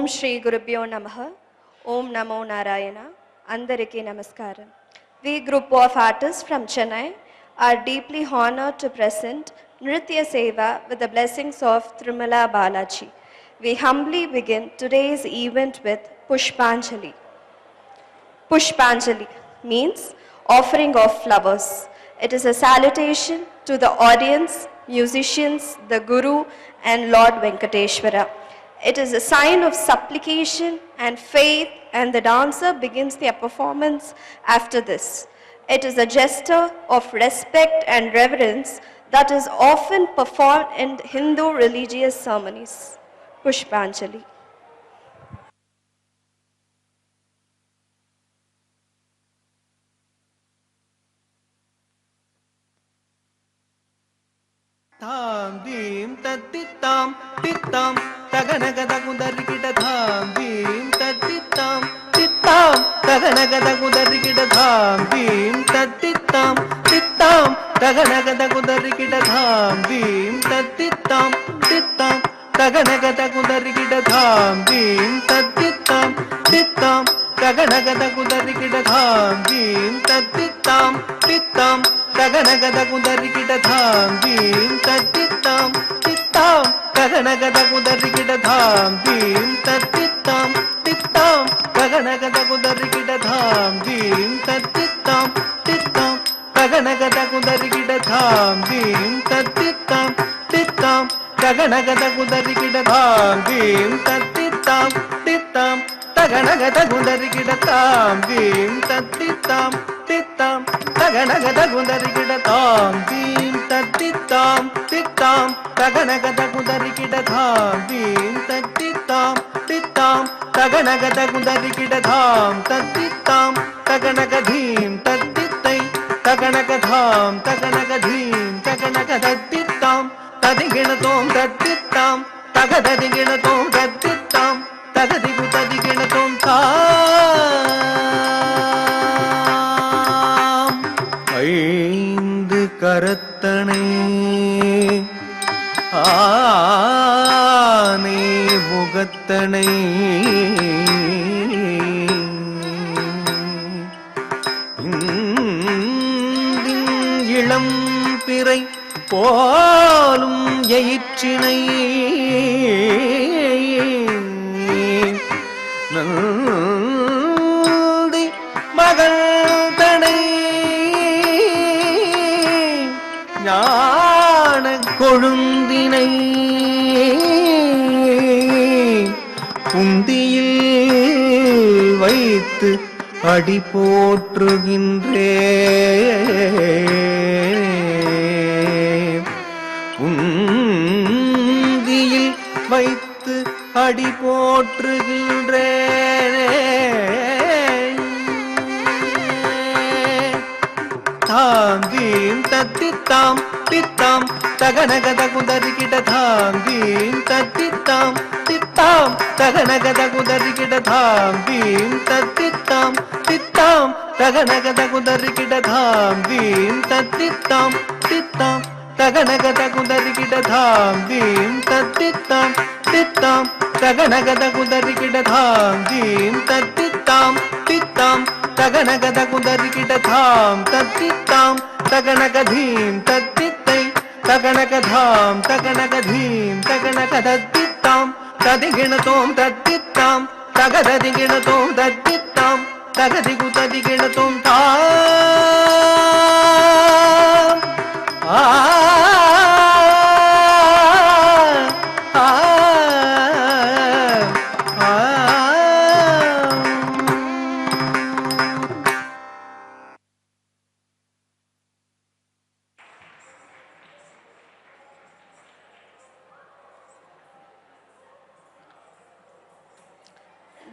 Shri Gurubhyo Namaha. Om Namo Narayana. Andariki Namaskaram. We group of artists from Chennai are deeply honored to present Nritya Seva with the blessings of Trimala Balaji. We humbly begin today's event with Pushpanjali. Pushpanjali means offering of flowers. It is a salutation to the audience, musicians, the Guru and Lord Venkateshwara. It is a sign of supplication and faith, and the dancer begins their performance after this. It is a gesture of respect and reverence that is often performed in Hindu religious ceremonies. Pushpanjali. Tham dim tatitam titam taganagadagundarikita tham dim tatitam titam taganagadagundarikita tham dim tatitam titam taganagadagundarikita tham dim tatitam titam taganagadagundarikita tham dim tatitam titam taganagadagundarikita tham dim tatitam titam taganagadagundarikita tham dim tatitam titam taganagadagundarikita tham dim tatitam titam taganagadagundarikita tham dim tatitam titam taganagadagundarikita tham dim tatitam titam taganagadagundarikita tham dim tatitam titam taganagadagundarikita tham dim tatitam titam taganagadagundarikita tham dim tatitam titam taganagadagundarikita tham dim tatitam titam taganagadagundarikita tham tatitam taganagadim tatitai taganagatham taganagadim taganagaditam tadiginatom tatitam tagadadinginatom tatitam tagadigudadiginatom ஐந்து கரத்தனை ஆனை முகத்தனை இளம் பிறை போலும் எயிற்றினை நந்தி மகள் தனை ஞான கொழுந்தினை புந்தியில் வைத்து அடி போற்றுகின்றே புந்தியில் வைத்து அடி போற்றுகின்றேனே tham dim tatitam titam taganagadagundarikita tham dim tatitam titam taganagadagundarikita tham dim tatitam titam taganagadagundarikita tham dim tatitam titam taganagadagundarikita tham dim tatitam titam taganagadagundarikita tham dim tatitam titam taganagadagundarikita tham tatitam taganagadim tatitai taganagatham taganagadim taganagaditam tadiginatom tatitam tagadadinginatom tatitam tagadigutadinginatom tam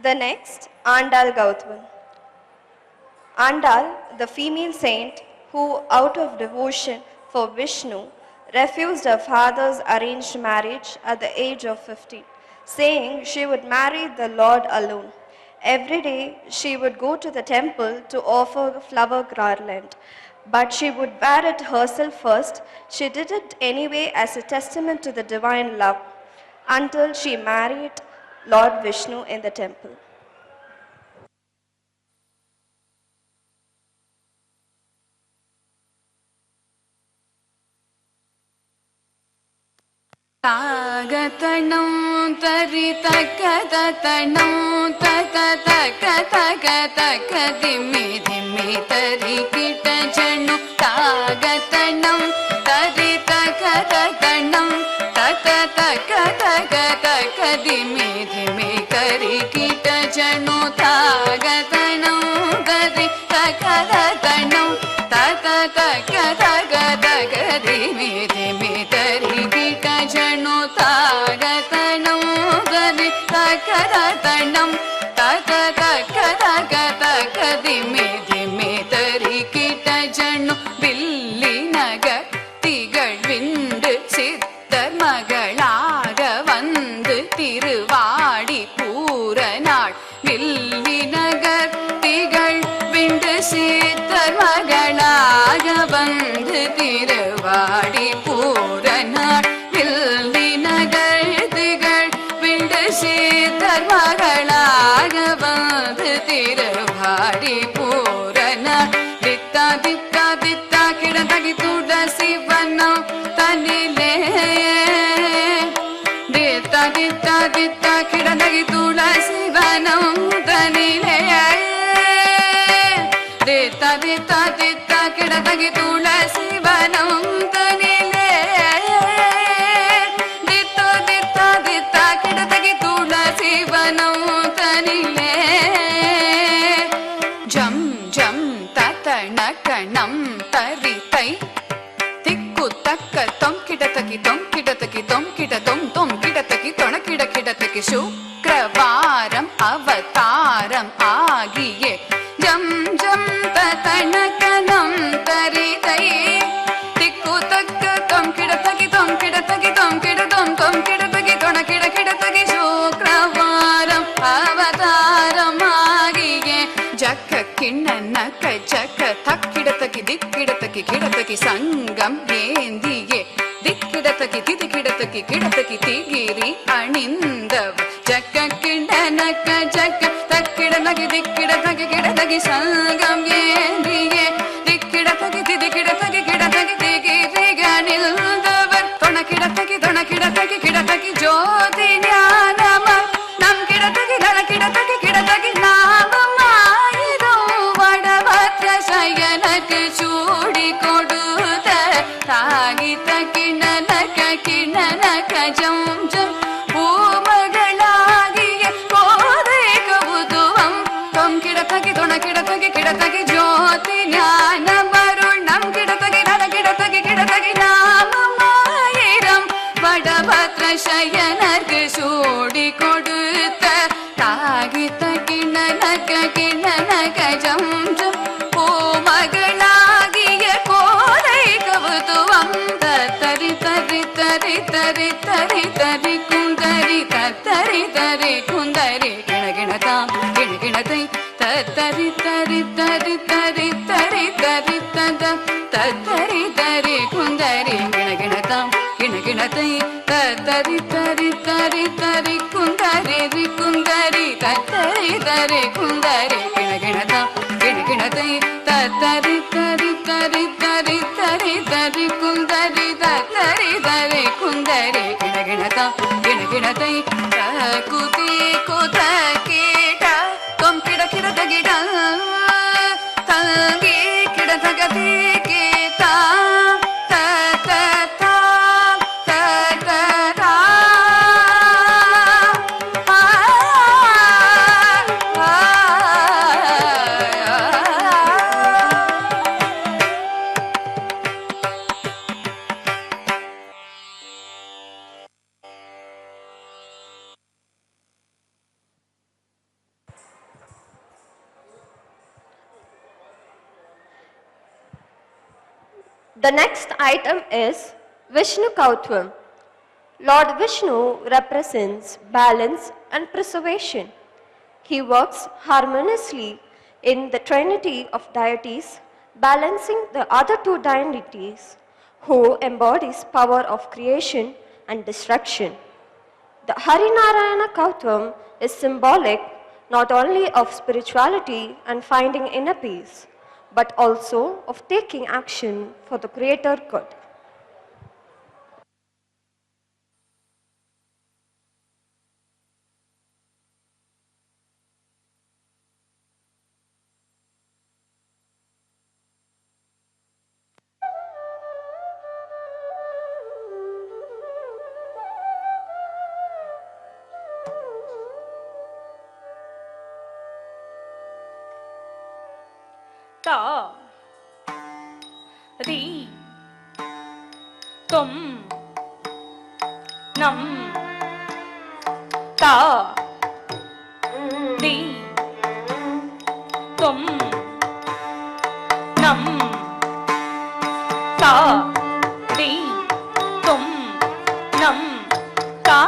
The next, Andal Gautman. Andal, the female saint who, out of devotion for Vishnu, refused her father's arranged marriage at the age of 15, saying she would marry the Lord alone. Every day she would go to the temple to offer a flower garland, but she would wear it herself first. She did it anyway as a testament to the divine love. Until she married Lord Vishnu in the temple. ತಾಗತಣಂ ತರಿತಕತಣಂ ತತ ತಕ ತಕ ತಕ ದಿಮ್ಮಿ ದಿಮ್ಮಿ ತರಿ ಕಿಟ ಜಣ್ಣು ತಾಗತಣಂ ತರಿತಕತಣಂ ತತ ತಕ ತಕ ತಕ ದಿಮ್ಮಿ ದಿಮ್ಮಿ ತರಿ ಕಿಟ ಜಣ್ಣು ತಾಗತಣಂ ತರಿ ತಕತಣಂ ತತ ತಕ ತಕ ತಕ ದಿಮ್ಮಿ ದಿಮ್ಮಿ ತರಿ ಕಿಟ ಜಣ್ಣು ತಾಗತಣಂ ತರಿ ತಕತಣಂ ತತ ತಕ ತಕ ತಕ ದಿಮ್ಮಿ ದಿಮ್ಮಿ ತರಿ ಕಿಟ ಜಣ್ಣು வில்லினக திகழ் விண்டு சித்தர் மகளாக வந்து திருவாடி பூரநாள் வில்லினகர் திகழ் விண்டு சித்தர் மகளாக வந்து திருவாடி பூரநாள் வில்லினகர் திகழ் விண்டு சித்தர் மகளாக வந்து திருவாடி பூரநாள் தித்தா தித்தா தித்தா கிடதகி துளசி வனம் தனிலே தித்தா தித்தா தித்தா கிடதகி துளசி வனம் தனிலே தித்தா தித்தா தித்தா கிடதகி துளசி வனம் தனிலே தித்தா தித்தா தித்தா கிடதகி துளசி வனம் தனிலே ஜம் ஜம் தத்தண கணம் தரித்தை திக்கு தக்க தொம் கிடத்தகி தொம் கிடத்தகி தொம் கிட தொம் தொம் கிடத்தகி தொண கிட கிடத்தகி சுக்ரவாரம் அவதாரம் ஆகிய ஜம் ஜம் தத்தண கணம் தரித்தை திக்கு தக்க தொம் கிடத்தகி தொம் கிடத்தகி தொம் கிட தொம் தொம் கிடத்தகி தொண கிட கிடத்தகி சுக்ரவாரம் அவதாரம் ஆகிய ஜக்க கிண்ணனக்க ஜக்க தக்கிடத்தகி திக்கிடத்தகி கிடத்தகி சங்கம் ஏந்தியே திக்கிடத்தகி திதி கிடத்தகி கிடத்தகி திகிரி அணிந்தவ ஜக்க கிண்ணனக்க ஜக்க தக்கிடத்தகி திக்கிடத்தகி கிடத்தகி சங்கம் ஏந்தியே திக்கிடத்தகி திதி கிடத்தகி கிடத்தகி திகிரி அணிந்தவர் தொண கிடத்தகி கிடத்தகி ஜோதி ஞானம நம் கிடத்தகி தன கிடத்தகி கிடத்தகி நாமமாயிரும் வடபத்ர சயனக்கு சூடி கொடுத்த தாகித்த கிணனக கிணனக ஜம் ஜம் பூமகளாகிய கோதை கவுதுவம் தொம் கிடத்தகி தொண கிடத்தகி கிடத்தகி ஜோதி ஞானம் அருள் நம் கிடத்தகி தன கிடத்தகி கிடத்தகி நாமமாயிரம் வடபத்ர சயனர்க்கு சூடி கொடுத்த தாகித்த கிணனக கிணனக ஜம் ஜம் பூமகளாகிய கோதை கவுதுவம் தரி தரி தரி தரி தரி தரி குந்தரி தரி தரி குந்தரி கிணகிணதாம் கிணகிணதை தரி தரி தரி தரி தரி தரி தத தரி தரி குந்தரி கிணகிணதாம் கிணகிணதை தரி தரி தரி தரி குந்தரி குந்தரி தரி தரி குந்தரி கிணகிணதாம் கிணகிணதை தரி தரி தரி தரி தரி தரி குந்தரி தரி தரி குந்தரி கிணகிணதாம் கிணகிணதை குதி குத கீட தொம் கிட கிடத கிட தங்கி கிடதகதி Geetha The next item is Vishnu Kautvam. Lord Vishnu represents balance and preservation. He works harmoniously in the trinity of deities, balancing the other two deities who embodies power of creation and destruction. The Harinarayana Kautam is symbolic not only of spirituality and finding inner peace, but also of taking action for the greater good. Ta ri tum nam ta ri tum nam ta ri tum nam ta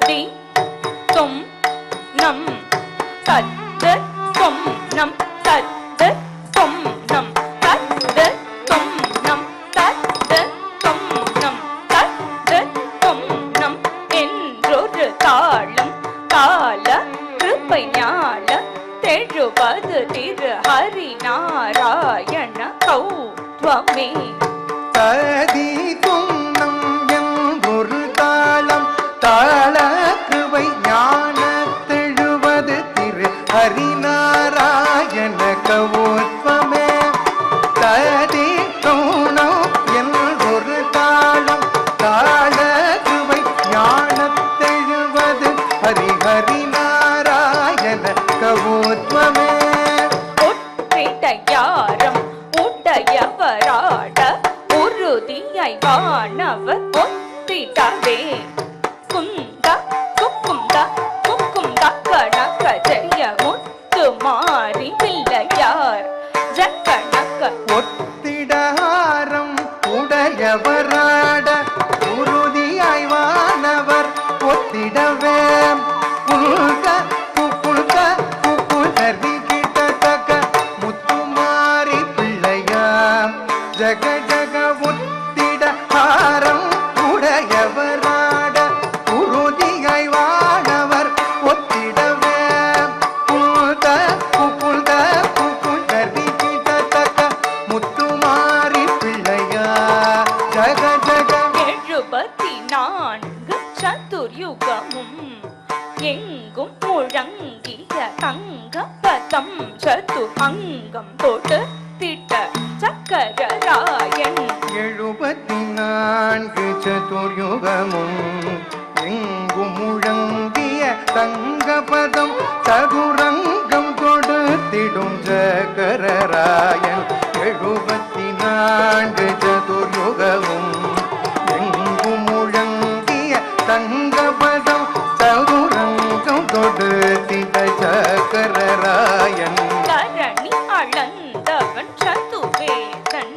ri tum nam ta tum nam ta tum nam ta tum nam ta tum nam ta tum nam என்றொரு தாளம் கால கிருபை ஞால தெழுவது திரு ஹரி நாராயண கௌத்வமே ததி துன்னம் என்றொரு தாளம் தாள கிருபை ஞான தெழுவது திரு ஹரிநாராயண கௌத்வமே ததி துன்னம் என்றொரு தாளம் தாள கிருபை ஞான தெழுவது ஹரிநாராயண கௌத்வமே ஒற்றையாரம் உடையவராட உறுதியை வானவர் ஒத்திடவே குந்த குக்குந்த குக்குந்த கணக்க ஜெய முத்து மாறி பிள்ளையார் ஜக்கணக்க ஒத்திடாரம் உடையவராட உறுதியாய் வானவர் ஒத்திடவே புல்க புல்க புல்கரி கிட்டத்தக்க முத்துமாரி பிள்ளையார் ஜக ஜக ஒத்திட ஆரம் உடையவராட உறுதியாய் வானவர் ஒத்திடவே புல்க புல்கரி கிட்டத்தக்க முத்துமாரி பிள்ளையார் ஜக ஜக 74 சதுர்யுகமும் எங்கும் முழங்கிய தங்க பதம் சது அங்கம் தொட்டு திட்ட சக்கரராயன் 74 சதுர்யுகமும் எங்கும் முழங்கிய தங்கபதம் சதுரங்கம் கொடுத்திடும் சக்கரராயன் 74 சதுர்யுகமும் எங்கும் முழங்கிய தங்கபதம் சதுரங்கம் கொடுத்திட சக்கரராயன் தரணி அளந்தவன் சதுவேதன்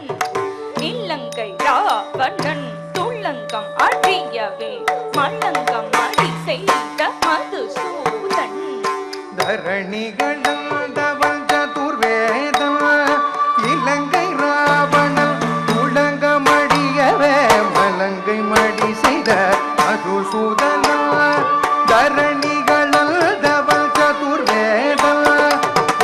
இலங்கை ராவணன் துளங்கம் அழியவே மலங்கம் அடி செய்த மதுசூதன் தரணிகளந்தவள் சதுர்வேதம் இலங்கை ராவணன் துளங்கமடியவே மலங்கை மடி செய்த மதுசூதன தரணிகளந்தவள் சதுர்வேதம்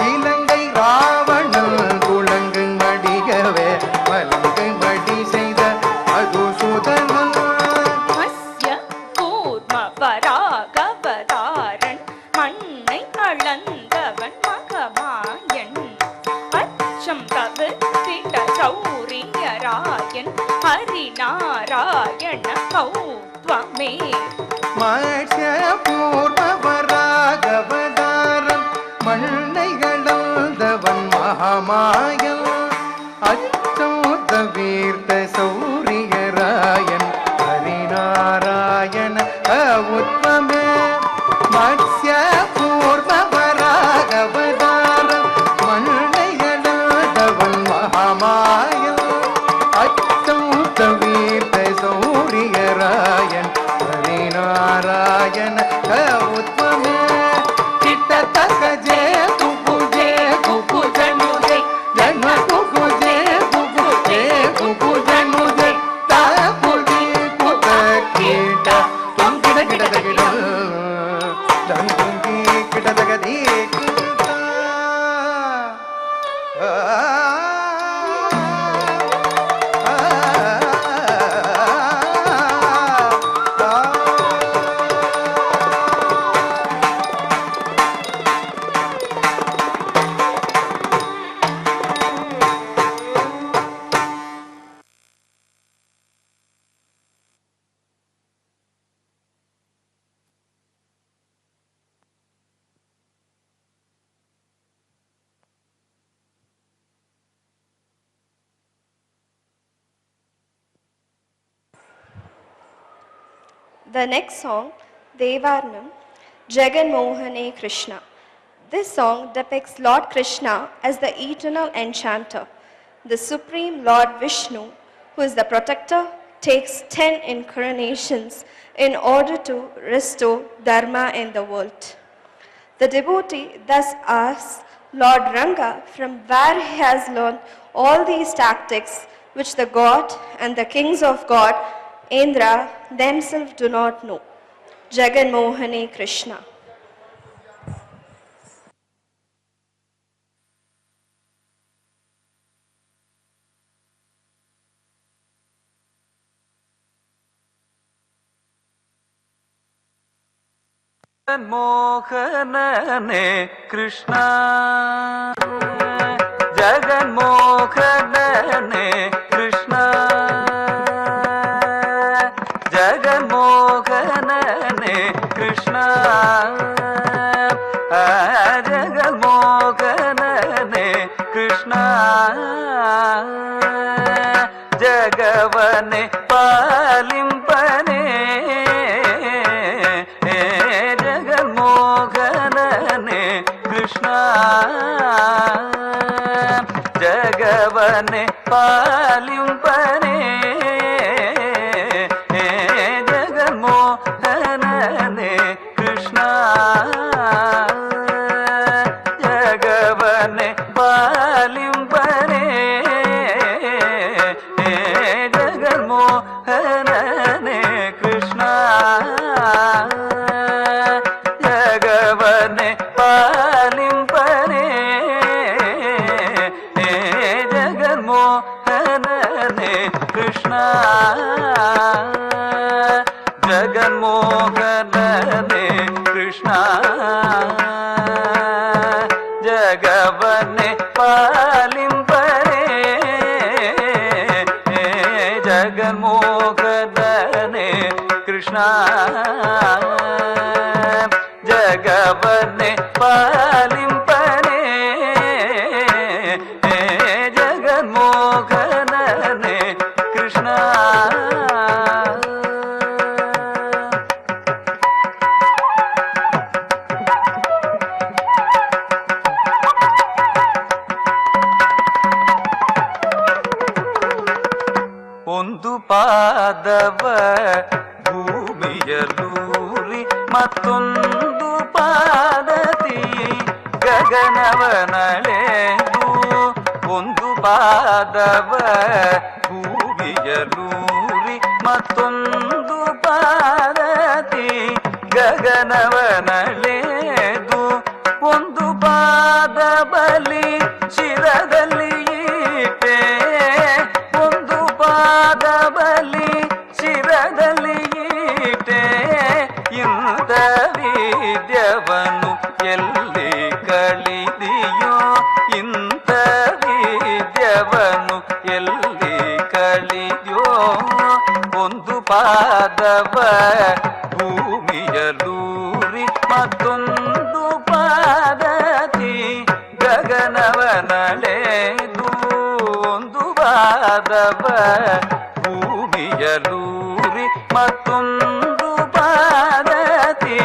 இலங்கை ராவணன் துளங்கு மடியவே மலங்கை மடி செய்த மதுசூதன மஸ்ய கூர்ம வராகவதாரன் மண்ணை அளந்தவன் மகமாயன் அச்சம் தவிர்த்திட சௌரியராயன் ஹரிநாராயண கௌத்வமே மத்ய பூர்வராகவதாரம் மண்ணைகளந்தவன் மகாமாயன் அச்சம் தவிர்த்த சௌரியராயன் ஹரிநாராயண கௌத்வமே மத்ய பூர்வராகவதாரம் மண்ணைகளந்தவன் மகாமாயன் அச்சம் தவிர்த்த சௌரியராயன் ஹரிநாராயண கௌத்வமே கிட்டத்தக்க ஜெய குகுஜே குகுஜனுஜே ஜன்ம குகுஜே குகுஜே குகுஜனுஜே தாபுஜி குத கீட தொங்கிட கிட கிட The next song, Devarnam, Jagan Mohane Krishna. This song depicts Lord Krishna as the eternal enchanter. The supreme Lord Vishnu, who is the protector, takes 10 incarnations in order to restore dharma in the world. The devotee thus asks Lord Ranga from where he has learned all these tactics which the god and the kings of God, Indra, themselves do not know. Jagan Mohane Krishna. ಜಗನ್ಮೋಹನನೆ Krishna ಜಗನ್ಮೋಹನನೆ Krishna ಜಗನ್ಮೋಹನನೆ Krishna ಜಗನ್ಮೋಹನನೆ Krishna ಜಗವನೆ ಪಾಲಿಂಪನೆ Krishna ಜಗವನೆ ಪಾಲಿಂಪನೆ ಜಗನ್ಮೋಹನನೆ Krishna ಜಗವನೆ ಪಾಲಿಂಪನೆ ಜಗನ್ಮೋಹನನೆ Krishna ಜಗವನೆ ಪಾಲಿಂಪನೆ ಜಗನ್ಮೋಹನನೆ Krishna ಜಗನ್ಮೋಹನನೆ Krishna ಜಗವನೆ ಪಾಲಿಂಪನೆ ಜಗನ್ಮೋಹನನೆ Krishna ಜಗವನೆ ಪಾಲಿಂಪನೆ ಜಗನ್ಮೋಹನನೆ Krishna ಒಂದು ಪಾದವ ಭೂಮಿಯಲೂರಿ ಮತ್ತೊಂದು ಪಾದತಿ ಗಗನವನಳೆದು ಒಂದು ಪಾದವ ಭೂಮಿಯಲೂರಿ ಮತ್ತೊಂದು ಪಾದತಿ ಗಗನವನಳೆದು ಒಂದು ಪಾದ ಬಲಿ ಶಿರದಲ್ಲಿ ಇಟ್ಟೆ ಒಂದು ಪಾದ ಬಲಿ ಶಿರದಲ್ಲಿ ಇಟ್ಟೆ ಇಂದ ವಿದ್ಯವನು ಎಲ್ಲಿ ಕಳಿದಿಯೋ ಇಂಥ ವಿದ್ಯವನು ಎಲ್ಲಿ ಕಳಿದ್ಯೋ ಒಂದು ಪಾದವ ಭೂಮಿಯಲೂರಿ ಮತ್ತೊಂದು ಪಾದತಿ ಗಗನವನಳೆದು ಒಂದು ಪಾದವ ಭೂಮಿಯಲೂರಿ ಮತ್ತೊಂದು ಪಾದತಿ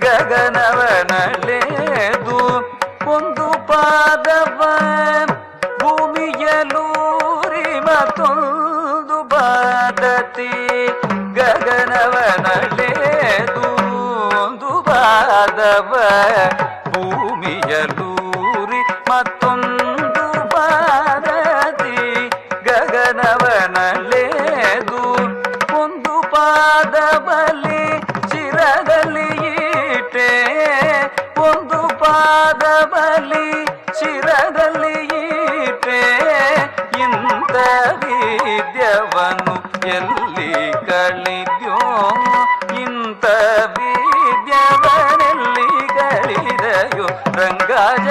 ಗಗನವನಳೆದು ಒಂದು ಪಾದವ ಭೂಮಿಯಲೂರಿ ಮತ್ತೊಂದು ಪಾದತಿ ಗಗನವನಳೆದು ಒಂದು ಪಾದವ ಭೂಮಿಯಲೂರಿ ಮತ್ತೊಂದು ಪಾದತಿ ಗಗನವನಳೆದು ಒಂದು ಪಾದ ಬಲಿ ಶಿರದಲ್ಲಿ ಇಟ್ಟೆ ಒಂದು ಪಾದ ಬಲಿ ಶಿರದಲ್ಲಿ ಇಟ್ಟೆ ಇಂಥ ವಿದ್ಯವನು ಎಲ್ಲಿ ಕಳಿದ್ಯೋ ಇಂಥ ವಿದ್ಯವನೆಲ್ಲಿ ಕಳಿದಯೋ ರಂಗಾಜ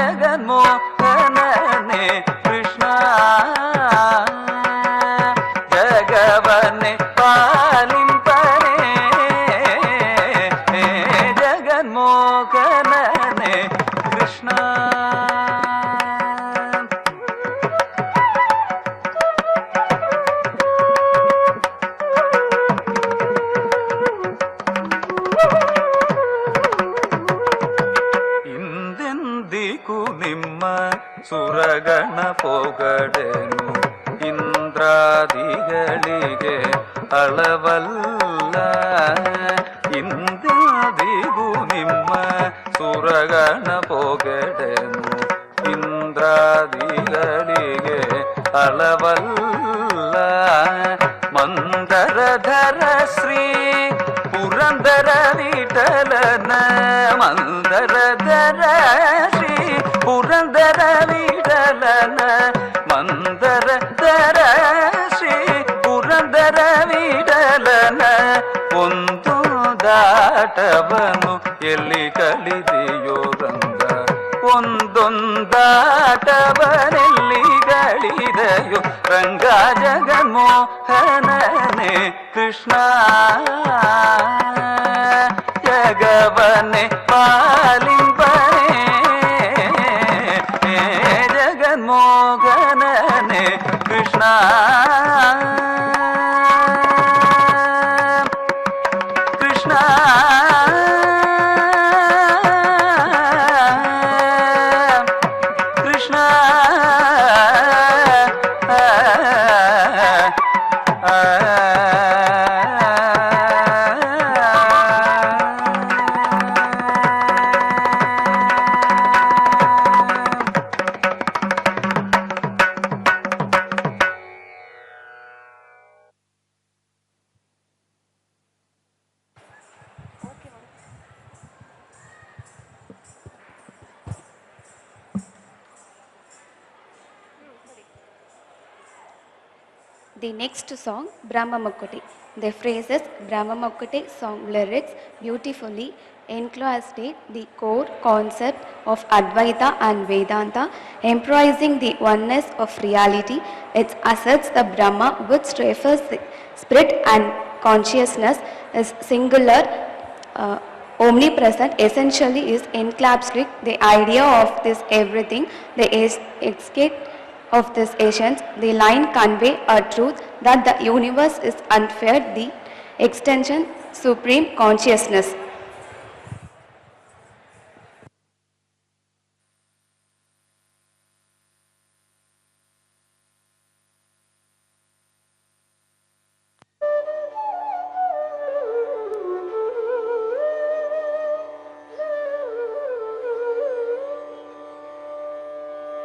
ಇಂದ್ರಾದಿಗಳಿಗೆ ಅಳವಲ್ಲ ಇಂದ್ರಾದಿಗೂ ನಿಮ್ಮ ಸುರಗಣ ಪೊಗಡೆನು ಇಂದ್ರಾದಿಗಳಿಗೆ ಅಳವಲ್ಲ ಮಂದರಧರ ಶ್ರೀ ಪುರಂದರ ವಿಠಲನ ಮಂದರಧರ ಶ್ರೀ ಪುರಂದರ ವಿಠಲನ ಮಂದರಧರ ಶ್ರೀ ಪುರಂದರ ವಿಠಲನ ಒಂದು ದಾಟವನು ಎಲ್ಲಿ ಕಳಿದೆಯೋ ರಂಗ ಒಂದೊಂದಾಟವನೆಲ್ಲಿ ಗಳಿದೆಯೋ ರಂಗ ಜಗನ್ಮೋಹನನೆ Krishna ಜಗವನೆ ಪಾಲಿಂಪನೆ ಜಗನ್ಮೋಹನನೆ Krishna Krishna Krishna The next song, Brahma Mukkuti. The phrases Brahma Mukkuti song lyrics beautifully encapsulate the core concept of Advaita and Vedanta, emphasizing the oneness of reality. It asserts the Brahma, which refers the spirit and consciousness, is singular, omnipresent, essentially is encapsulate the idea of this everything, the escape of this essence. The line convey a truth that the universe is unfair, the extension, supreme consciousness.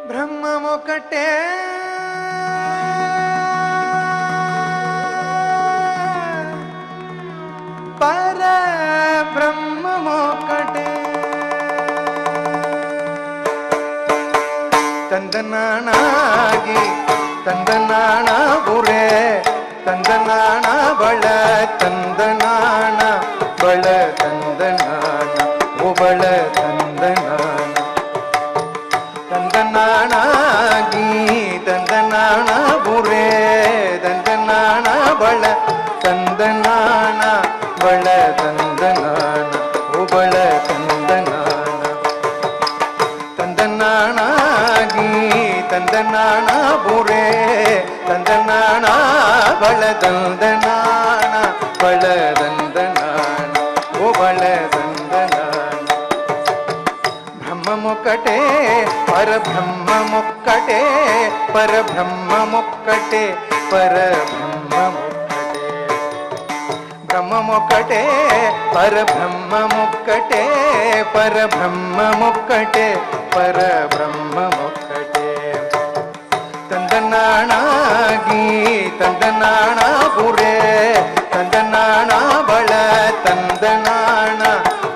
ಬ್ರಹ್ಮ ಮೊಕಟೆ ಪರ ಬ್ರಹ್ಮ ಮೊಕಟೆ ತಂದನಾಣಾಗಿ ತಂದನಾಣ ಬುರೆ ತಂದನಾಣ ಬಳ ತಂದನಾಣ ಬಳ ತಂದನಾಣ ಒಬಳ ತಂದನಾಣ ತಂದನಾಣಾಗಿ ತಂದನಾಣ ಬುರೆ ತಂದನಾಣ ಬಳ ತಂದನಾಣ ಬಳ ತಂದನಾಣ ಒಬಳ ತಂದನಾಣ ತಂದನಾಣಾಗಿ ತಂದನಾಣ ಬುರೆ ತಂದನಾಣ ಬಳ ತಂದನಾಣ ಬಳ ತಂದನಾಣ ಒಬಳ ತಂದನಾಣ ಬ್ರಹ್ಮ ಮೊಕ್ಕಟೆ ಪರಬ್ರಹ್ಮ ಮೊಕ್ಕಟೆ ಪರಬ್ರಹ್ಮ ಮೊಕ್ಕಟೆ ಪರಬ್ರಹ್ಮ ಮೊಕ್ಕಟೆ ಬ್ರಹ್ಮ ಮೊಕ್ಕಟೆ ಪರಬ್ರಹ್ಮ ಮೊಕ್ಕಟೆ ಪರಬ್ರಹ್ಮ ಮೊಕ್ಕಟೆ ಪರಬ್ರಹ್ಮ ಮೊಕ್ಕಟೆ ತಂದನಾಣಾಗಿ ತಂದನಾಣ ಬುರೆ ತಂದನಾಣ ಬಳ ತಂದನಾಣ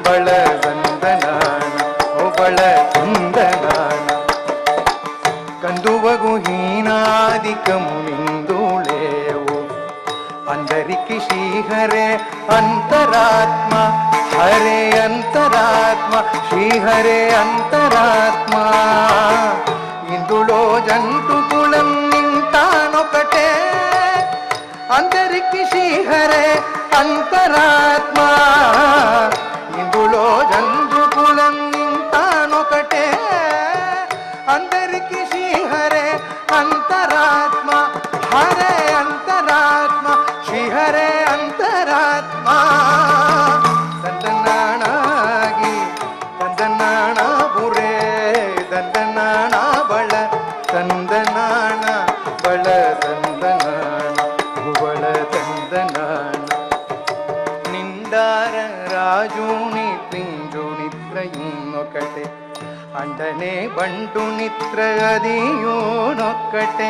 ಬಳ ತಂದನಾಣ ಒಬಳ ತಂದನಾಣ ಕಂದುವಗು ಹೀನಾದಿಕಮು ನಿಂದುಳೇವು అందరికి శ్రీహరే అంతరాత్మ హరే అంతరాత్మ శ్రీహరే అంతరాత్మ ఇందులో జంటు కులం నింటానొకటే అందరికి శ్రీహరే అంతరాత్మ ఇందులో జంటు కులం నింటానొకటే అందరికి శ్రీహరే అంతరాత్మ హరే అంతరాత్మ ಶ್ರೀಹರೇ ಅಂತರಾತ್ಮ ತಂದನಾಣಾಗಿ ತಂದನಾಣ ಬುರೆ ತಂದನಾಣ ಬಳ ತಂದನಾಣ ಬಳ ತಂದನಾಣ వెంటనే బంటు నిద్ర అదియోనొక్కటే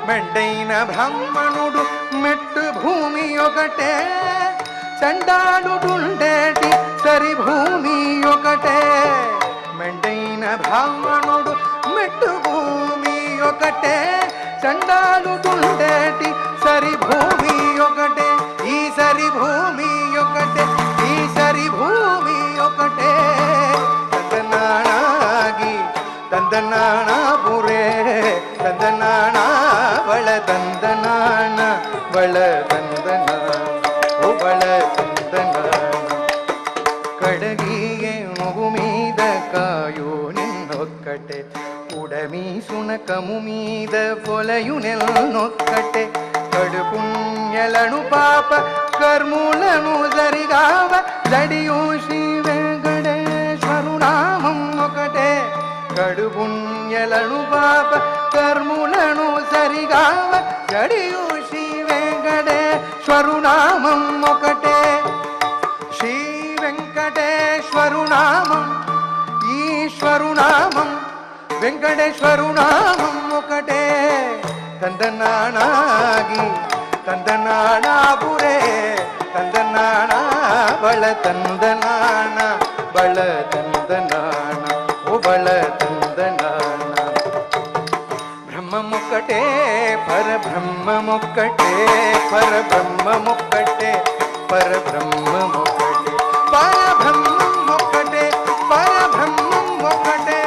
మెండైన బ్రాహ్మణుడు మెట్టు భూమి ఒకటే చండాలుడుండేటి సరి భూమి ఒకటే మెండైన బ్రాహ్మణుడు మెట్టు భూమి ఒకటే చండాలుడుండేటి సరి భూమి ఒకటే ఈ సరి భూమి ఒకటే ఈ సరి భూమి ఒకటే ತಂದನಾಣಾಗಿ ತಂದನಾಣ ಪುರೇ ತಂದನಾಣ ಬಳ ತಂದನಾಣ ಬಳ ತಂದನಾಣ ಓ ಬಳ ತಂದನಾಣ ಕಡಗಿಗೆ ಮಗು ಮೀದ ಕಾಯೋ ನಿನ್ನೊಕ್ಕಟೆ ಉಡಮಿ ಸುನಕము మీద పొలయు నెల్లొక్కటే కడుపుణ్యలను పాప కర్ములను జరిగావ జడియు శ్రీ వెంకటేశ్వరు నామం ఒకటే కడుపుణ్యలను పాప కర్ములను సరిగావ జడియు శ్రీ వెంకటేశ్వరు నామం ఒకటే శ్రీ వెంకటేశ్వరు నామం ఈశ్వరు నామం వెంకటేశ్వరు నామం ఒకటే ತಂದನಾಣಾಗಿ ತಂದನಾಣಾಪುರೇ ತಂದನಾಣ ಬಳ ತಂದನಾಣ ಬಳ ತಂದನಾಣ ಓ ಬಳ ತಂದನಾಣ ಬ್ರಹ್ಮಮೊಕ್ಕಟೇ ಪರಬ್ರಹ್ಮಮೊಕ್ಕಟೇ ಪರಬ್ರಹ್ಮಮೊಕ್ಕಟೇ ಪರಬ್ರಹ್ಮಮೊಕ್ಕಟೇ ಪರಬ್ರಹ್ಮಮೊಕ್ಕಟೇ ಪರಬ್ರಹ್ಮಮೊಕ್ಕಟೇ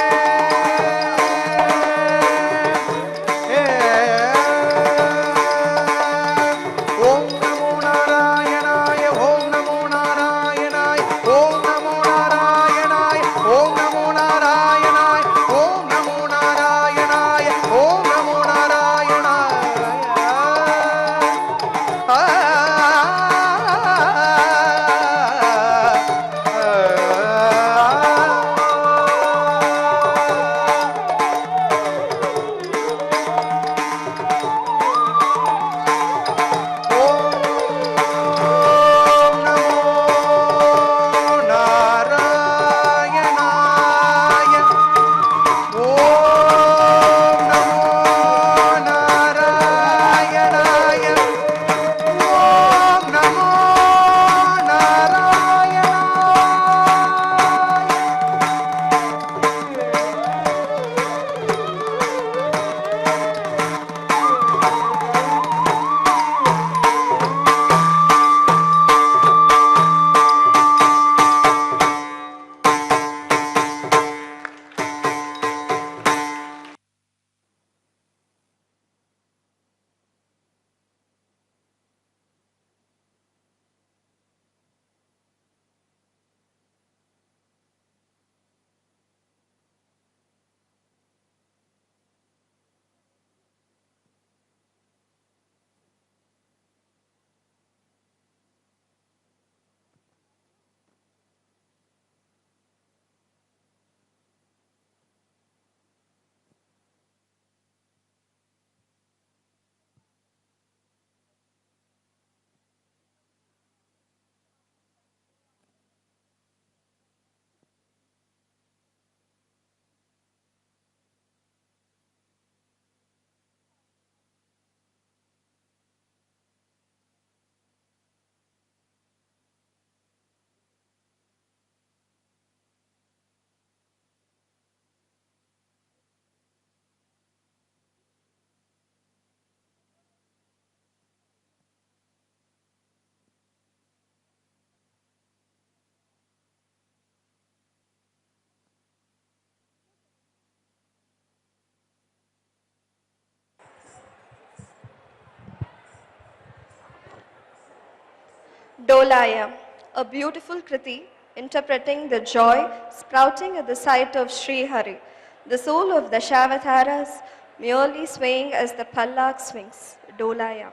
Dolaya, a beautiful kriti interpreting the joy sprouting at the sight of Sri Hari, the soul of the Shavataras, merely swaying as the pallak swings. Dolaya.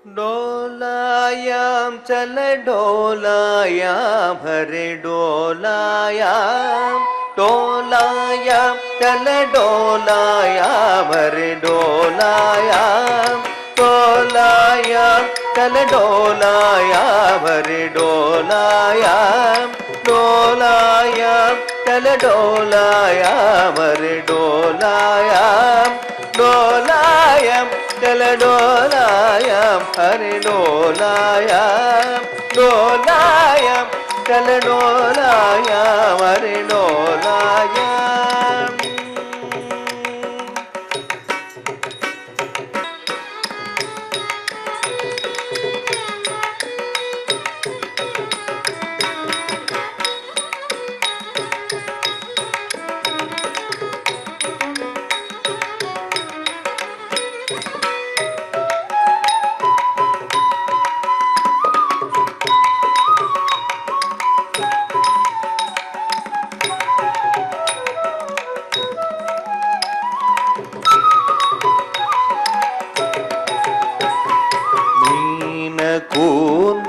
डोलायाम चल डोलायाम हरे डोलायाम डोलायाम चल डोलायाम हरे डोलायाम डोलायाम चल डोलायाम हरे डोलायाम डोलायाम चल डोलायाम हरे डोलायाम डोलायाम चल डोलायाम हरे डोलायाम डोलायाम चल डोलायाम हरे डोलायाम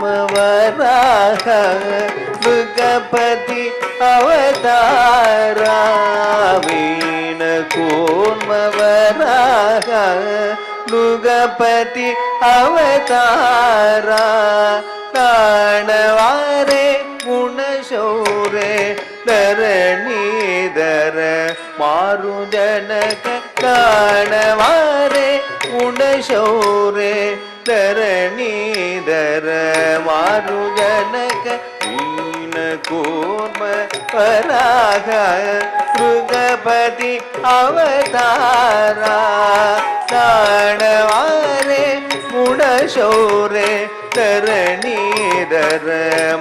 कूर्मवराह मृगपति अवतारा वीण कूर्मवराह मृगपति अवतारा ताणवारे गुणशौरे धरणीधर मारुजनक ताणवारे गुणशौरे धरणीधर मारुजनक वीण कूर्म पराग मृगपति अवतारा ताणवारे गुणशौरे धरणीधर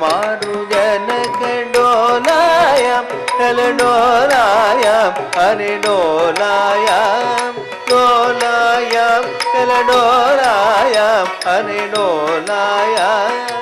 मारुजनक डोलायाम चल डोलायाम हरे डोलायाम डोलायाम चल डोलायाम हरे डोलायाम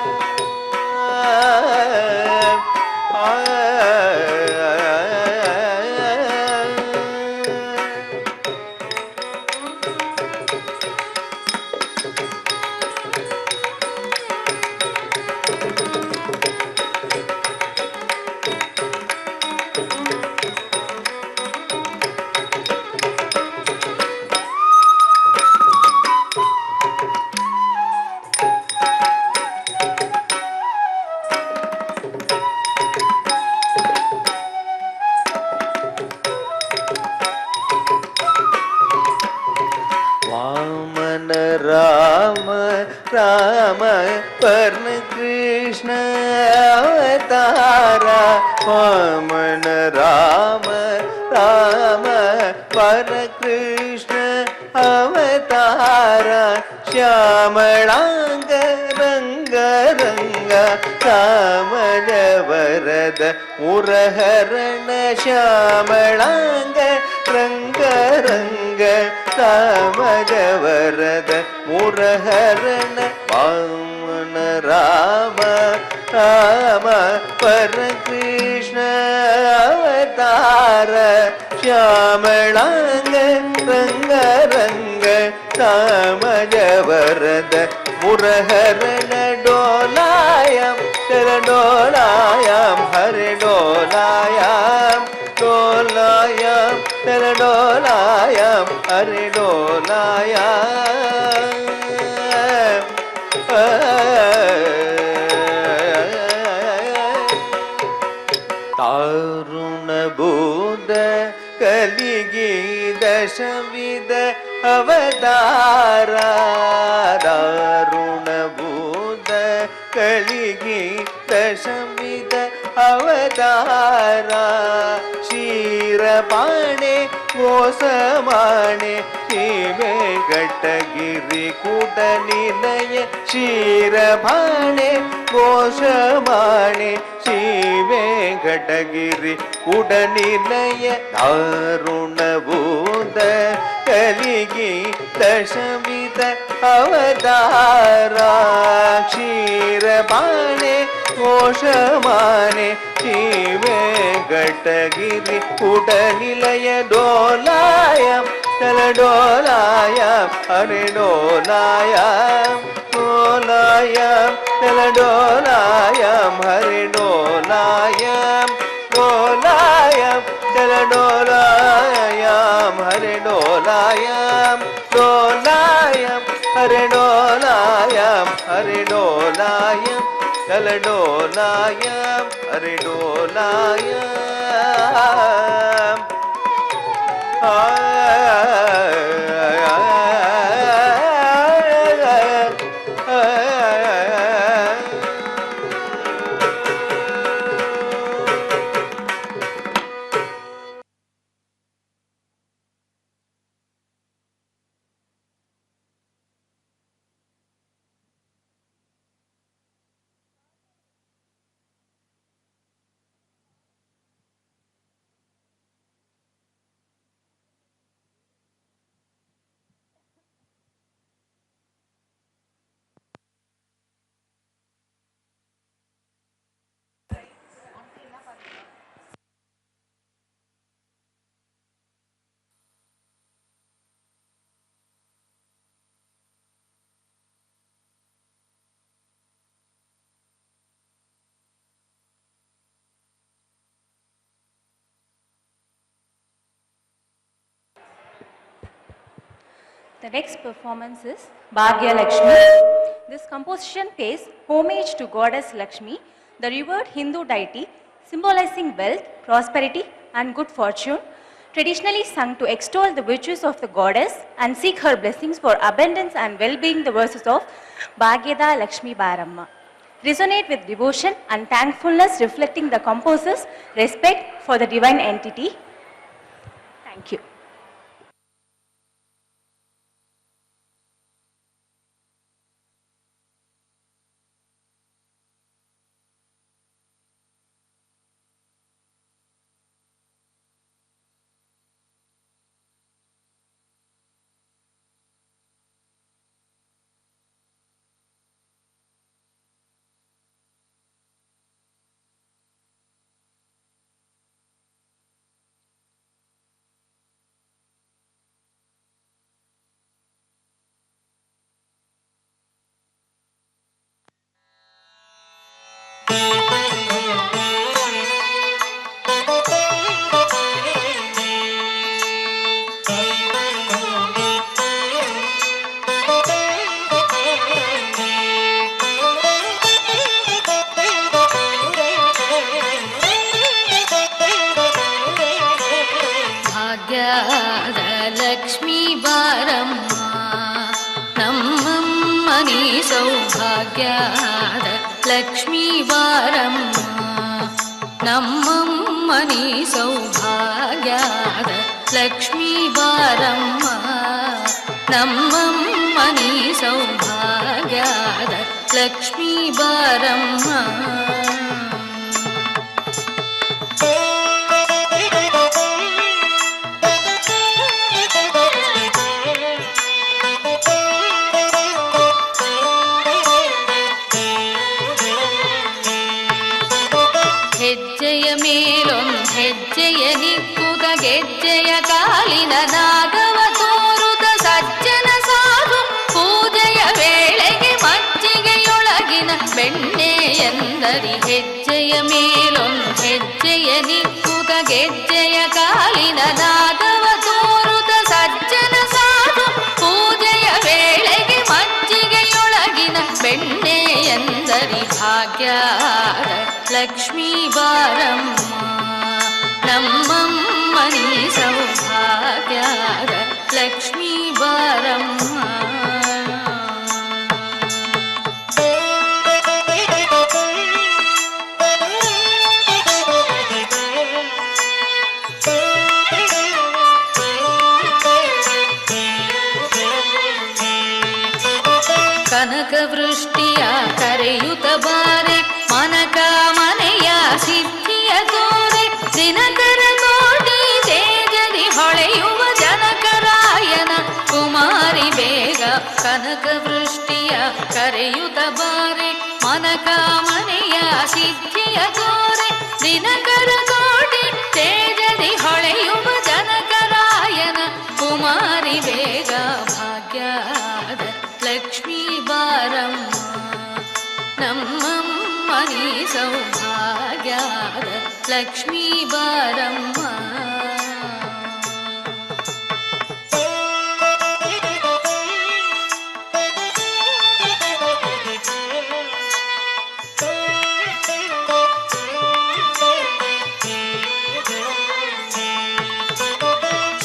राम राम पर्ण कृष्ण अवतारा वामन राम राम पर्ण कृष्ण अवतारा श्यामलांग रंग रंग कामज वरद मुरहरण श्यामलांग रंग रंग कामज वरद मुरहरण वामन राम राम पर्ण कृष्ण अवतार श्यामलांग रंग रंग कामज वरद मुरहरण डोलायाम चल डोलायाम हरे डोलायाम डोलायाम चल डोलायाम हरे डोलायाम तारुण बुध कलिगी दशविध अवतारा दारुण बुध कलिगी दशविध अवतारा क्षीरपाणे गोसमाणे श्रीवेंकटगिरि कुटनिलय क्षीरपाणे गोसमाणे श्रीवेंकटगिरि कुटनिलय दारुण बुध कलिगी दशविध अवतारा क्षीरपाणे घोषमाने श्रीवेंकटगिरि कुटनिलय डोलायाम चल डोलायाम हरे डोलायाम डोलायाम चल डोलायाम हरे डोलायाम डोलायाम चल डोलायाम हरे डोलायाम डोलायाम हरे डोलायाम चल डोलायाम हरे डोलायाम The next performance is Bhagya Lakshmi. This composition pays homage to Goddess Lakshmi, the revered Hindu deity symbolizing wealth, prosperity and good fortune, traditionally sung to extol the virtues of the goddess and seek her blessings for abundance and well-being. The verses of Bhagyada Lakshmi Baramma resonate with devotion and thankfulness, reflecting the composer's respect for the divine entity. Thank you. Lakshmi ಬಾರಮ್ಮ ನಮ್ಮಮ್ಮನಿ ಸೌಭಾಗ್ಯದ ಲಕ್ಷ್ಮೀ ಬಾರಮ್ಮ ನಮ್ಮಮ್ಮನಿ ಸೌಭಾಗ್ಯದ ಲಕ್ಷ್ಮೀ ಬಾರಮ್ಮ ನಮ್ಮಮ್ಮನಿ ಸೌಭಾಗ್ಯದ ಲಕ್ಷ್ಮೀ ಬಾರಮ್ಮ ಹೆಜ್ಜೆಯ ಮೇಲೊಂದು ಹೆಜ್ಜೆಯ ನಿಕ್ಕುದ ಗೆಜ್ಜೆಯ ಕಾಲಿನ ನಾಗವ ತೋರುದ ಸಜ್ಜನ ಸಾಧು ಪೂಜೆಯ ವೇಳೆಗೆ ಮಜ್ಜಿಗೆಯೊಳಗಿನ ಬೆಣ್ಣೆ ಎಂದರಿ ಹೆಜ್ಜೆಯ ಮೇಲೊಂದು ಹೆಜ್ಜೆಯ ನಿಕ್ಕುದ ಗೆಜ್ಜೆಯ ಕಾಲಿನ ನಾಗವ ತೋರುದ ಸಜ್ಜನ ಸಾಧು ಪೂಜೆಯ ವೇಳೆಗೆ ಮಜ್ಜಿಗೆಯೊಳಗಿನ ಬೆಣ್ಣೆ ಎಂದರಿ ಭಾಗ್ಯದ ಲಕ್ಷ್ಮೀ ಬಾರಮ್ಮ ನಮ್ಮಮ್ಮನಿ ಸೌಭಾಗ್ಯದ ಲಕ್ಷ್ಮೀ ಬಾರಮ್ಮ ಕನಕ ವೃಷ್ಟಿಯ ಕರೆಯುತ್ತ ಬಾರೆ ಮನಕ ಮನೆಯ ಸಿದ್ಧಿಯ ತೋರೆ ದಿನಕರ ಕೋಟಿ ತೇಜದಿ ಹೊಳೆಯುವ ಜನಕರಾಯನ ಕುಮಾರಿ ಬೇಗ ಕನಕ ವೃಷ್ಟಿಯ ಕರೆಯುತ್ತ ಬಾರೆ ಮನಕ ಮನೆಯ ಸಿದ್ಧಿಯ ತೋರೆ ದಿನಕರ ಕೋಟಿ ತೇಜದಿ ಹೊಳೆಯುವ ಜನಕರಾಯನ ಕುಮಾರಿ ಬೇಗ ಭಾಗ್ಯದ ಲಕ್ಷ್ಮೀ ಬಾರಮ್ಮ ನಮ್ಮಮ್ಮನಿ ಸೌಭಾಗ್ಯದ ಲಕ್ಷ್ಮೀ ಬಾರಮ್ಮ.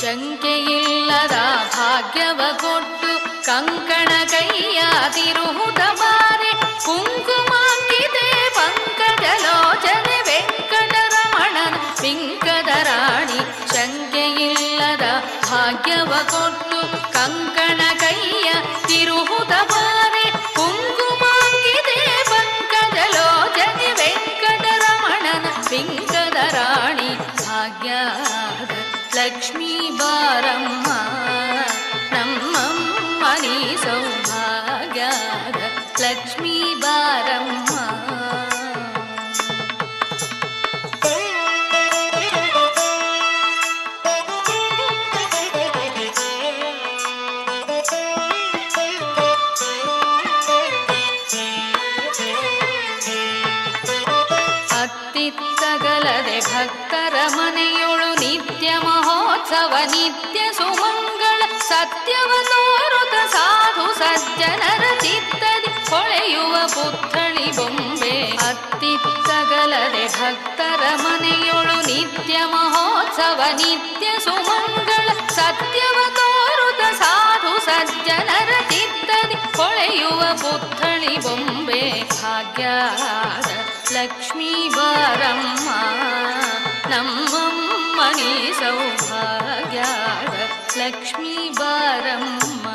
ಶಂಕೆಯಿಲ್ಲದ ಭಾಗ್ಯವ ಕೊಟ್ಟು ಕಂಕಣ ಕೈಯ ತಿರುಹುದ ಬಾರೆ ಕುಂಕುಮಾಂಕಿತೆ ಪಂಕಜಲೋಚನೆ ವೆಂಕಟರಮಣನ ಪಿಂಕದ ರಾಣಿ. ಶಂಕೆಯಿಲ್ಲದ ಭಾಗ್ಯವ ಕೊಟ್ಟು ಕಂಕಣ ಕೈಯ ತಿರುಹುದ ಬಾರೆ ಕುಂಕುಮಾಂಕಿತೆ ಪಂಕಜಲೋಚನೆ ವೆಂಕಟರಮಣನ ಪಿಂಕದ ರಾಣಿ. ಭಾಗ್ಯದ ಲಕ್ಷ್ಮೀ ಬಾರಮ್ಮ ನಮ್ಮಮ್ಮನಿ ಸೌಭಾಗ್ಯದ ಲಕ್ಷ್ಮೀ ಬಾರಮ್ಮ. ಅತ್ತಿತ್ತಗಲದೆ ಭಕ್ತರ ಮನೆಯೊಳು ನಿತ್ಯ ಮಹೋತ್ಸವ ನಿತ್ಯ ಸುಮಂಗಳ ಸತ್ಯವ ತೋರುತ ಸಾಧು ಸಜ್ಜನರ ಚಿತ್ತದಿ ಹೊಳೆಯುವ ಪುತ್ಥಳಿ ಬೊಂಬೆ. ಅತ್ತಿತ್ತಗಲದೆ ಭಕ್ತರ ಮನೆಯೊಳು ನಿತ್ಯ ಮಹೋತ್ಸವ ನಿತ್ಯ ಸುಮಂಗಳ ಸತ್ಯವ ತೋರುತ ಸಾಧು ಸಜ್ಜನರ ಚಿತ್ತದಿ ಹೊಳೆಯುವ ಪುತ್ಥಳಿ ಬೊಂಬೆ. ಭಾಗ್ಯದ ಲಕ್ಷ್ಮೀ ಬಾರಮ್ಮ ನಮ್ಮಮ್ಮನಿ ಸೌಭಾಗ್ಯದ ಲಕ್ಷ್ಮೀ ಬಾರಮ್ಮ.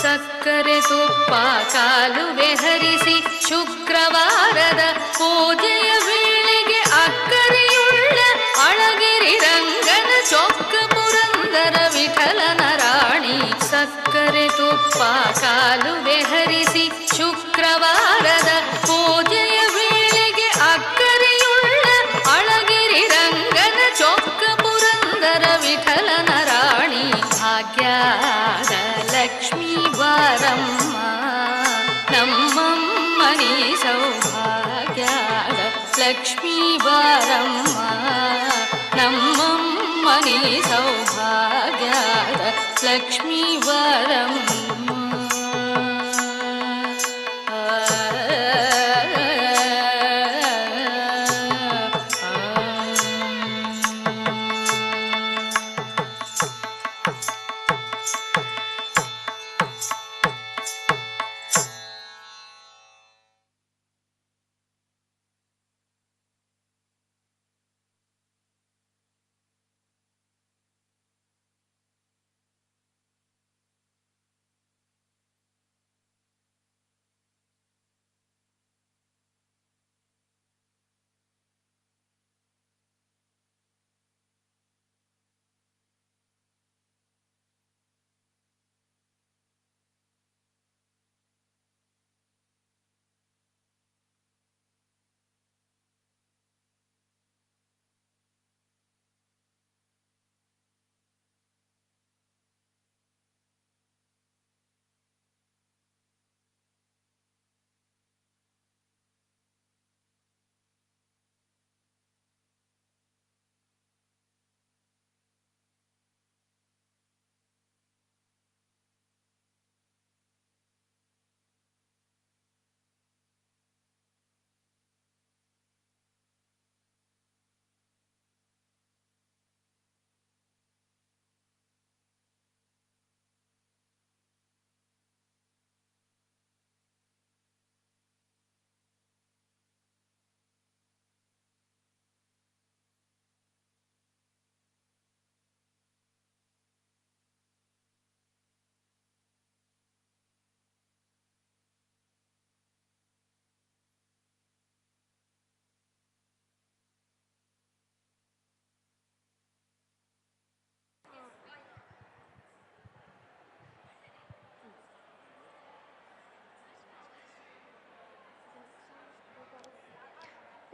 ಸಕ್ಕರೆ ತುಪ್ಪ ಕಾಲುವೆ ಹರಿಸಿ ಶುಕ್ರವಾರದ ಪೂಜೆಯ ವೇಳೆಗೆ ಅಕ್ಕರೆಯುಳ್ಳ ಅಳಗಿರಿ ರಂಗನ ಚೊಕ್ಕ ಪುರಂದರ ವಿಠಲನ ರಾಣಿ. ಸಕ್ಕರೆ ತುಪ್ಪ ಕಾಲುವೆ ಹರಿಸಿ ಶುಕ್ರವಾರದ ಪೂಜೆಯ ವೇಳೆಗೆ ಅಕ್ಕರೆಯುಳ್ಳ ಅಳಗಿರಿ ರಂಗನ ಚೊಕ್ಕ ಪುರಂದರ ವಿಠಲನ ರಾಣಿ. ಭಾಗ್ಯದ ಲಕ್ಷ್ಮೀ ಬಾರಮ್ಮ ನಮ್ಮಮ್ಮನಿ ಸೌಭಾಗ್ಯದ ಲಕ್ಷ್ಮೀ ಬಾರಮ್ಮ ನಮ್ಮಮ್ಮನಿ ಸೌಭಾಗ್ಯದ ಲಕ್ಷ್ಮೀ ಬಾರಮ್ಮ.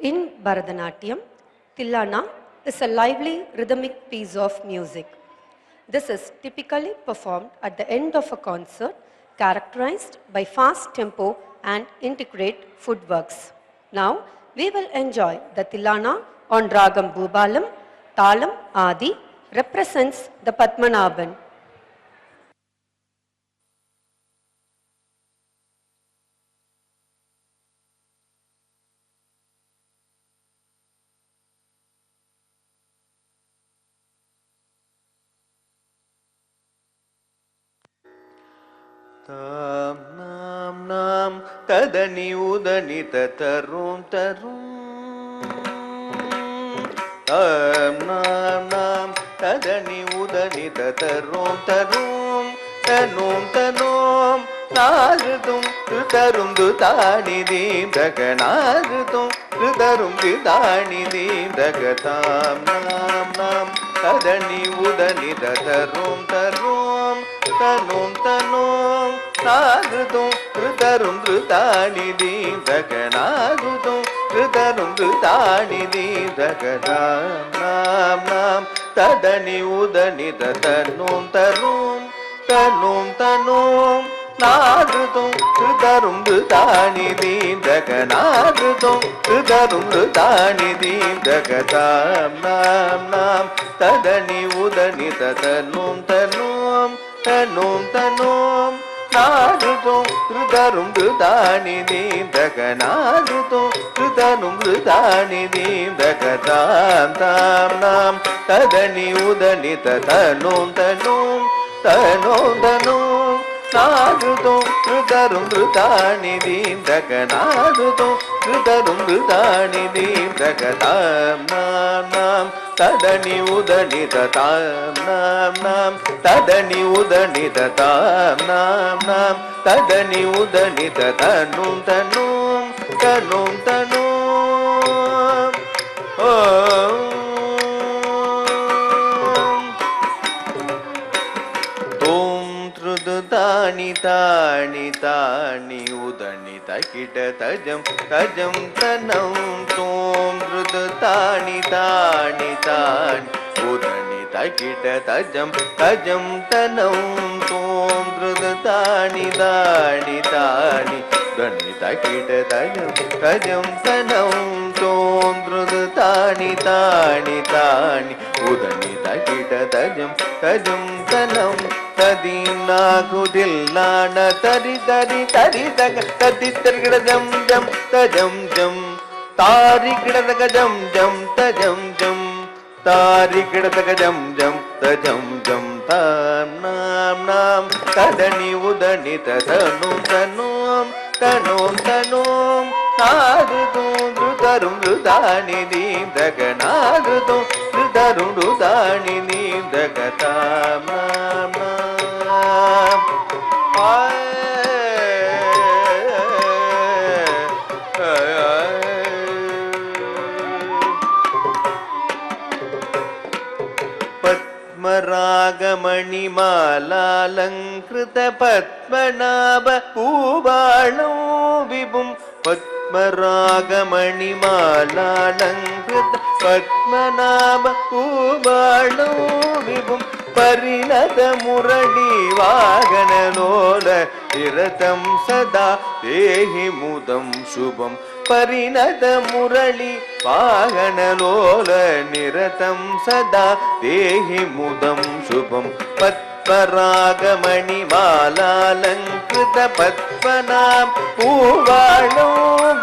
In Bharatanatyam, Tillana is a lively rhythmic piece of music. This is typically performed at the end of a concert, characterized by fast tempo and intricate footworks. Now, we will enjoy the Tillana on Ragam Bhubalam. Talam Adi represents the Padmanabhan. தாம் நாம் நாம் ததனி உதனி தரும் தரும் தாம் நாம் நாம் ததனி உதனி தரும் தரும் தனோம் தனோம் நாகுதும் தரும் தானி தீம் தகநாகுதும் தரும் தானி தீம் தகதாம் நாம் நாம் ததனி உதனி தரும் தரும் தனோம் தனோம் நாகுதும் தரும் தானி தீம் தகநாகுதும் தரும் தானி தீம் தகதாம் நாம் நாம் ததனி உதனி தனோம் தரும் தனோம் தனோம் நாகுதும் தரும் தானி தீம் தகநாகுதும் தரும் தானி தீம் தகதாம் நாம் நாம் ததனி உதனி தனோம் தனோம் தனோம் தனோம் நாகுதும் தரும் தானி தீம் தகநாகுதும் தரும் தானி தீம் தகதாம் தாம் நாம் ததனி உதனி தனோம் தனோம் தனோம் தனோம் நாகுதும் தரும் தானி தீம் தகநாகுதும் தரும் தானி தீம் தகதாம் நாம் நாம் ததனி உதனி தாம் நாம் நாம் ததனி உதனி தாம் நாம் நாம் ததனி உதனி தனும் தனும் தனும் தனும் ஓம் தோம் த்ருது தானி தானி தானி உதனி தகிட தஜம் தஜம் தனம் தோம் த்ருது தானி தானி தானி உதனி தகிட தஜம் தஜம் தனம் தோம் த்ருது தானி தானி தானி உதனி தகிட தஜம் தஜம் தனம் தோம் த்ருது தானி தானி தானி உதனி தகிட தஜம் தஜம் தனம் ததிநாகுதில் நான தரி தரி தரி தக ததி தர்கிட ஜம் ஜம் தஜம் ஜம் தாரி கிடதக ஜம் ஜம் தஜம் ஜம் தாரி கிடதக ஜம் ஜம் தஜம் ஜம் தாம் நாம் நாம் ததனி உதனி தனும் தனும் தனோம் தனோம் நாகுதும் தரும் தானி தீம் தகநாகுதும் தரும் தானி தீம் தகதாம் நாம் நாம் பத்மராகமணிமாலாலங்கிருத பத்மநாப பூபாளோ விபும் பத்மராகமணிமாலாலங்கிருத பத்மநாப பூபாளோ விபும் ಪರಿಣತ ಮುರಳಿ ವಾಗನಲೋಲ ನಿರತಂ ಸದಾ ದೇಹಿ ಮುದಂ ಶುಭಂ ಪರಿಣತ ಮುರಳಿ ವಾಗನಲೋಲ ನಿರತಂ ಸದಾ ದೇಹಿ ಮುದಂ ಶುಭಂ ಪದ್ಮರಾಗಮಣಿ ಮಾಲಾಲಂಕೃತ ಪದ್ಮನಾಭ ಪೂವಾಳೋ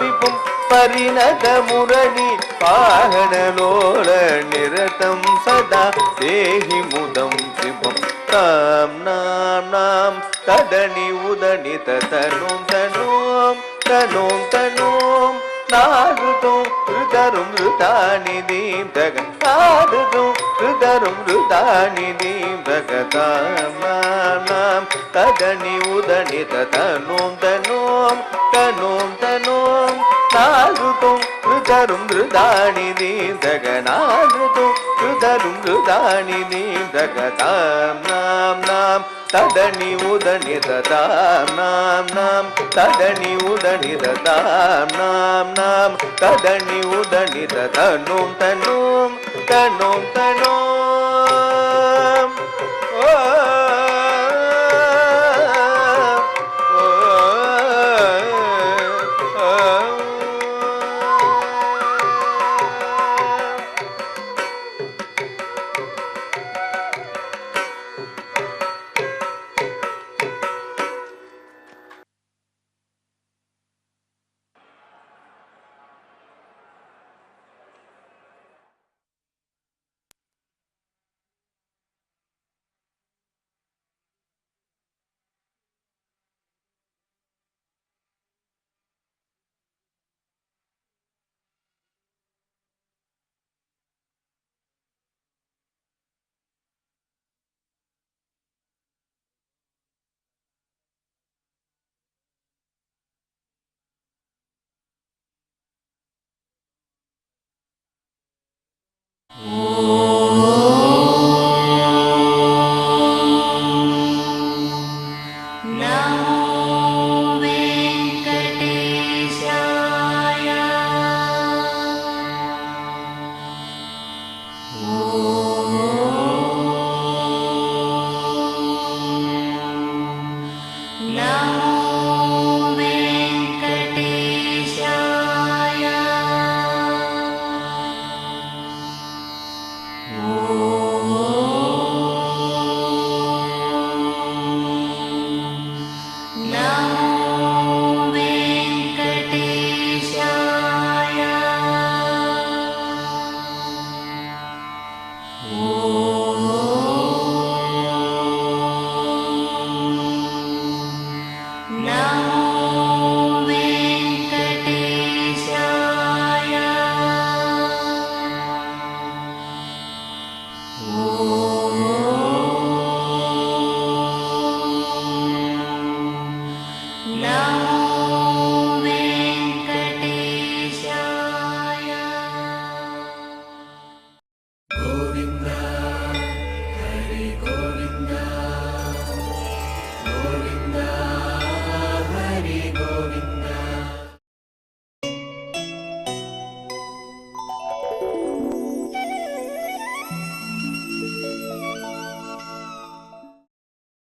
ವಿಪುಂ ಪರಿಣತ ಮುರಳಿ ವಾಹನಲೋಲ ನಿರತಂ ಸದಾ ದೇಹಿ ಮುದಂ ಶಿವಂ ತಾಂ ನಾಂ ನಾಂ ತದನಿ ಉದನಿ ತನೋಂ ತನೋಂ ತನೋಂ ತನೋಂ ನಾಗುತೋಂ ಹೃದರುಂ ಹೃದಾನಿ ದೀಂ ತಗ ನಾಗುತೋಂ ಹೃದರುಂ ಹೃದಾನಿ ದೀಂ ತಗ ತಾಂ ನಾಂ ನಾಂ ತದನಿ ಉದನಿ ತನೋಂ ತನೋಂ ತನೋಂ ತನೋಂ ನಾಗುತೋಂ ಹೃದ ருதரும் ருதாணி நீம் தகநாதும் ருதரும் ருதாணி நீம் தகதாம் நாம் நாம் ததனி உதனி ததாம் நாம் நாம் ததனி உதனி ததாம் நாம் நாம் ததனி உதனி தனும் தனும் தனும் தனும் ஓ